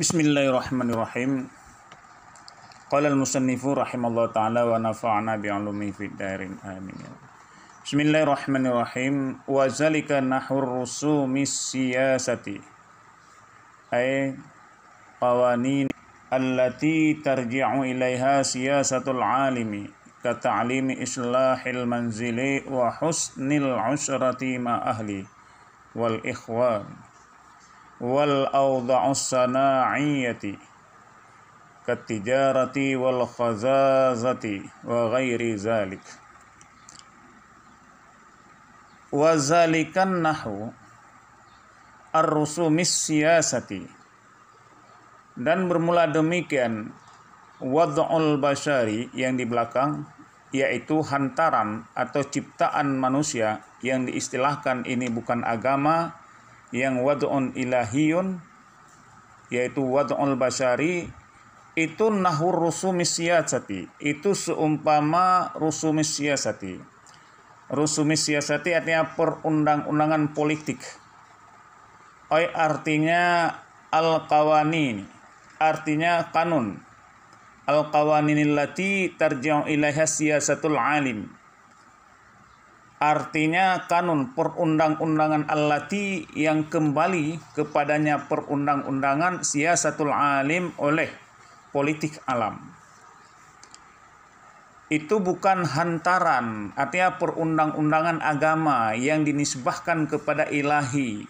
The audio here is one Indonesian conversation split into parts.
Bismillahirrahmanirrahim. Qala al-musannifu rahimallahu ta'ala wa nafa'ana bi'ulumihi fid darin amin. Bismillahirrahmanirrahim. Wa zalika nahur rusumis siyasati ay qawanin allati tarji'u ilaiha siyasatul alimi ka ta'limi islahil manzili wa husnil usrati ma ahli wal ikhwan wal awda'us sana'iyati katijarati wal khazazati wa ghairi zalik. Wa zalikan nahu ar-rusumis siyasati, dan bermula demikian wad'ul basyari yang di belakang, yaitu hantaran atau ciptaan manusia yang diistilahkan ini bukan agama, yang wad'un ilahiyun yaitu wad'ul basyari itu nahur rusumis siyasati, itu seumpama rusumis siyasati. Rusumis siyasati artinya perundang-undangan politik. Artinya al-qawanin, artinya kanun. Al-qawaninil lati tarji'u ilaiha siyasatul alim, artinya kanun, perundang-undangan allati yang kembali kepadanya perundang-undangan siyasatul alim oleh politik alam. Itu bukan hantaran, artinya perundang-undangan agama yang dinisbahkan kepada ilahi,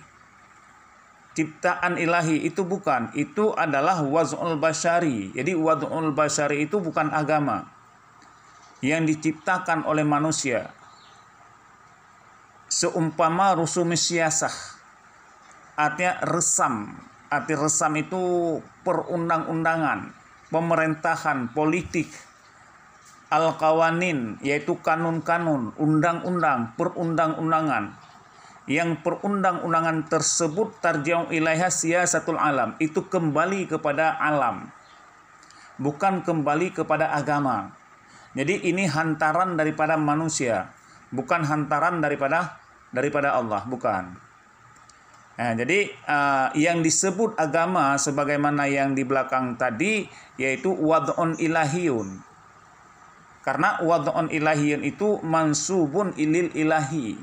ciptaan ilahi, itu bukan. Itu adalah waz'ul basyari. Jadi waz'ul basyari itu bukan agama yang diciptakan oleh manusia. Seumpama rusumis siyasah, artinya resam. Arti resam itu perundang-undangan, pemerintahan, politik. Al-qawanin yaitu kanun-kanun, undang-undang, perundang-undangan. Yang perundang-undangan tersebut tarji'u ilaiha siyasatul alam, itu kembali kepada alam, bukan kembali kepada agama. Jadi ini hantaran daripada manusia, bukan hantaran daripada Allah, bukan. Nah, jadi yang disebut agama sebagaimana yang di belakang tadi yaitu wad'un ilahiyun. Karena wad'un ilahiyun itu mansubun ilil ilahi,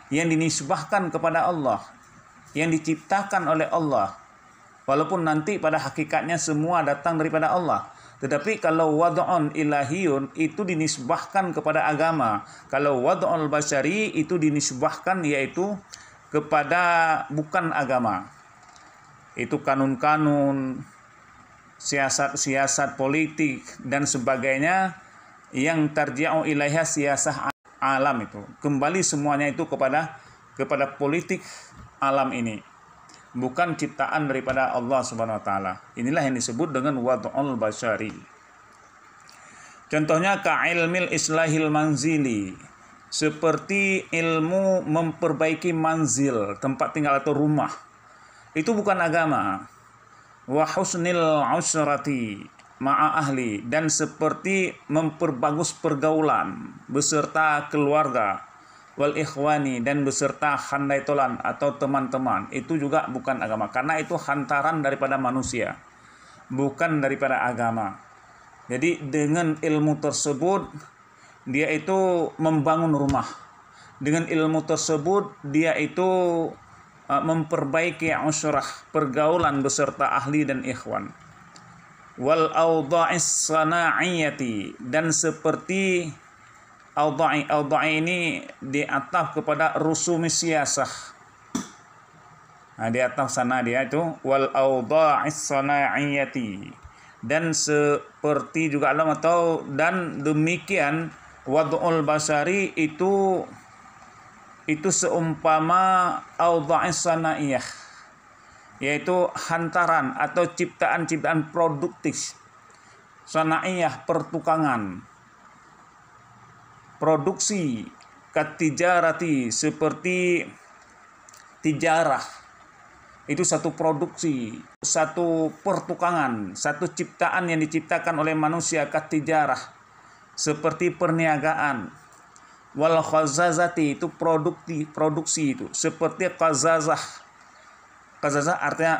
yang dinisbahkan kepada Allah, yang diciptakan oleh Allah. Walaupun nanti pada hakikatnya semua datang daripada Allah. Tetapi kalau wad'un ilahiyun itu dinisbahkan kepada agama. Kalau wad'ul basyari itu dinisbahkan yaitu kepada bukan agama. Itu kanun-kanun, siasat-siasat politik dan sebagainya yang tarji'u ilaiha siyasah alam, itu kembali semuanya itu kepada politik alam ini, bukan ciptaan daripada Allah Subhanahu wa taala. Inilah yang disebut dengan wad'ul basyari. Contohnya ka ilmil islahil manzili, seperti ilmu memperbaiki manzil, tempat tinggal atau rumah. Itu bukan agama. Wa husnil usrati ma'a ahli, dan seperti memperbagus pergaulan beserta keluarga, wal ikhwani, dan beserta handai tolan atau teman-teman, itu juga bukan agama, karena itu hantaran daripada manusia, bukan daripada agama. Jadi dengan ilmu tersebut dia itu membangun rumah, dengan ilmu tersebut dia itu memperbaiki usrah, pergaulan beserta ahli dan ikhwan. Wal awda'is sana'iyati, dan seperti awda'i ini diataf kepada rusumis siyasah. Nah, di atas sana dia itu wal awda'is sana'iyati, dan seperti juga alam atau dan demikian wad'ul basyari itu seumpama awda'is sana'iyah, yaitu hantaran atau ciptaan-ciptaan produktif. Sana'iyah, pertukangan, produksi. Katijarati, seperti tijarah, itu satu produksi, satu pertukangan, satu ciptaan yang diciptakan oleh manusia. Katijarah, seperti perniagaan. Wal khazazati, itu produksi itu, seperti khazazah. Khazazah artinya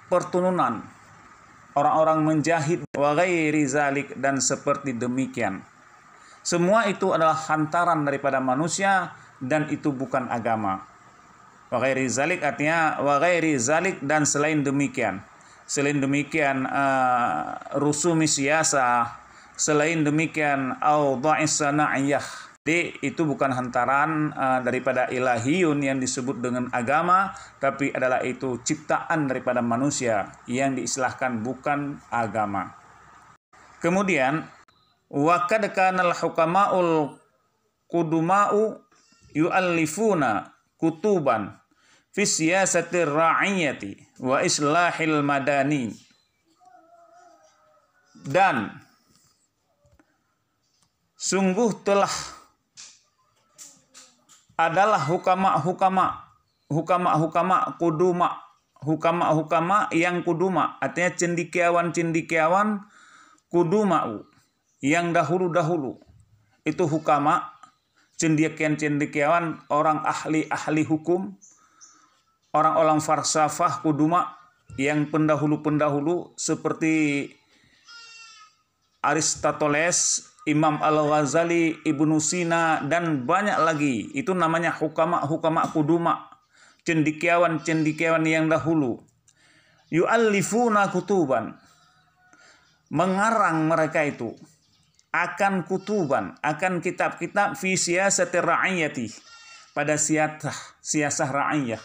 pertununan, orang-orang menjahit, wa ghairi zalik, dan seperti demikian. Semua itu adalah hantaran daripada manusia dan itu bukan agama. Wa ghairi zalik artinya wa ghairi zalik, dan selain demikian. Selain demikian rusumi siyasa, selain demikian audha'is sana'iyah. Jadi itu bukan hantaran daripada ilahiyun yang disebut dengan agama, tapi adalah itu ciptaan daripada manusia yang diistilahkan bukan agama. Kemudian wa kad kanal hukama'ul quduma'u yu'allifuna kutuban fi siyasatir ra'iyati wa islahil madani. Dan sungguh telah adalah hukama kuduma, hukama yang kuduma, artinya cendikiawan kuduma'u, yang dahulu-dahulu. Itu hukama, cendikiawan, orang ahli hukum, orang-orang falsafah kuduma, yang pendahulu-pendahulu seperti Aristoteles, Imam Al-Ghazali, Ibnu Sina, dan banyak lagi. Itu namanya hukama kuduma, cendikiawan yang dahulu. Yu'allifuna kutuban, mengarang mereka itu akan kutuban, akan kitab-kitab fi siyasatir ra'iyati, pada siasah ra'iyah.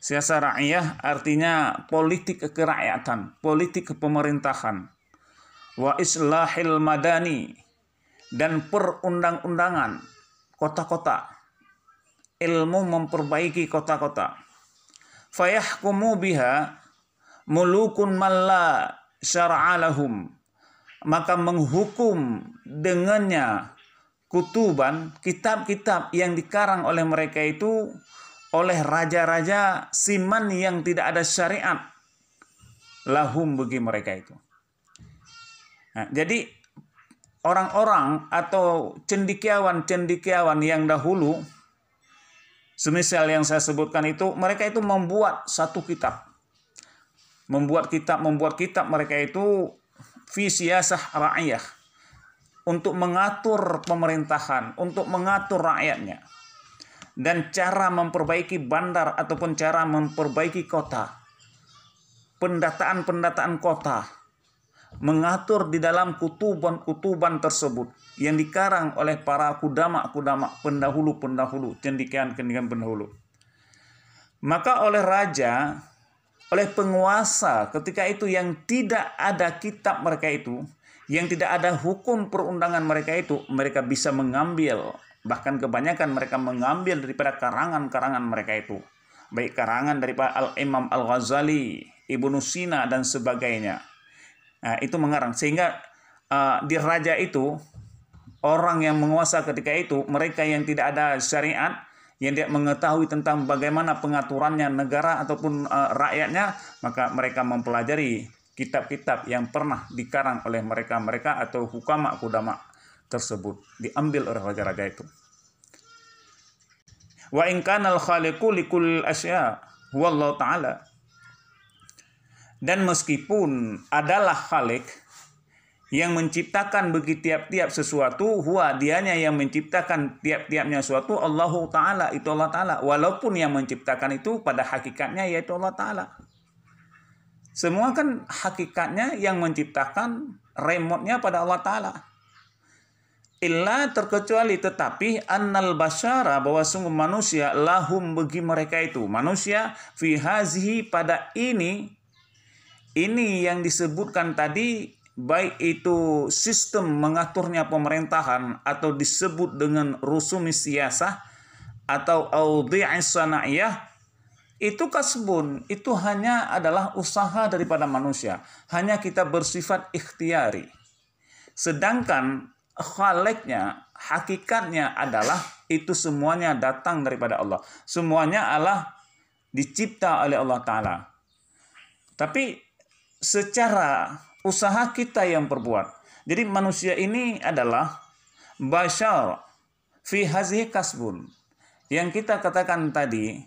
Siasah ra'iyah artinya politik kerakyatan, politik kepemerintahan. Wa islahil madani, dan perundang-undangan kota-kota, ilmu memperbaiki kota-kota. Fayahkumu biha mulukun malla syara'alahum, maka menghukum dengannya kutuban, kitab-kitab yang dikarang oleh mereka itu oleh raja-raja siman yang tidak ada syariat lahum, bagi mereka itu. Nah, jadi orang-orang atau cendikiawan yang dahulu, semisal yang saya sebutkan itu, mereka itu membuat satu kitab. Membuat kitab mereka itu fi siyasah ra'iyah, untuk mengatur pemerintahan, untuk mengatur rakyatnya. Dan cara memperbaiki bandar ataupun cara memperbaiki kota. Pendataan kota. Mengatur di dalam kutuban tersebut yang dikarang oleh para kudama pendahulu, cendikiawan pendahulu. Maka oleh raja, oleh penguasa ketika itu yang tidak ada kitab mereka itu, yang tidak ada hukum perundangan mereka itu, mereka bisa mengambil, bahkan kebanyakan mereka mengambil daripada karangan-karangan mereka itu, baik karangan daripada Al-Imam Al-Ghazali, Ibnu Sina, dan sebagainya. Nah, itu mengarang, sehingga di raja itu, orang yang menguasa ketika itu, mereka yang tidak ada syariat, yang tidak mengetahui tentang bagaimana pengaturannya negara ataupun rakyatnya, maka mereka mempelajari kitab-kitab yang pernah dikarang oleh mereka atau hukama kudama tersebut, diambil oleh raja-raja itu. Wa in kana al-khaliqu likul asya wallahu ta'ala. Dan meskipun adalah khalik yang menciptakan bagi tiap-tiap sesuatu, huwa, dianya yang menciptakan tiap-tiapnya sesuatu, Allahu Ta'ala, itu Allah Ta'ala. Walaupun yang menciptakan itu pada hakikatnya yaitu Allah Ta'ala. Semua kan hakikatnya yang menciptakan, remote-nya pada Allah Ta'ala. Illa, terkecuali tetapi, annal basyara, bahwa sungguh manusia, lahum, bagi mereka itu. Manusia, fi hazihi, pada ini yang disebutkan tadi, baik itu sistem mengaturnya pemerintahan atau disebut dengan rusumi siyasah atau audhi'is sana'iyah, itu kasbun, itu hanya adalah usaha daripada manusia, hanya kita bersifat ikhtiari. Sedangkan khaliknya, hakikatnya adalah itu semuanya datang daripada Allah, semuanya adalah dicipta oleh Allah Ta'ala. Tapi secara usaha kita yang perbuat. Jadi manusia ini adalah bashar fi hazihi kasbun. Yang kita katakan tadi,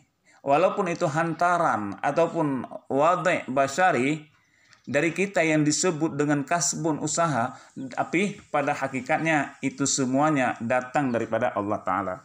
walaupun itu hantaran ataupun wadai basyari dari kita yang disebut dengan kasbun usaha, tapi pada hakikatnya itu semuanya datang daripada Allah Ta'ala.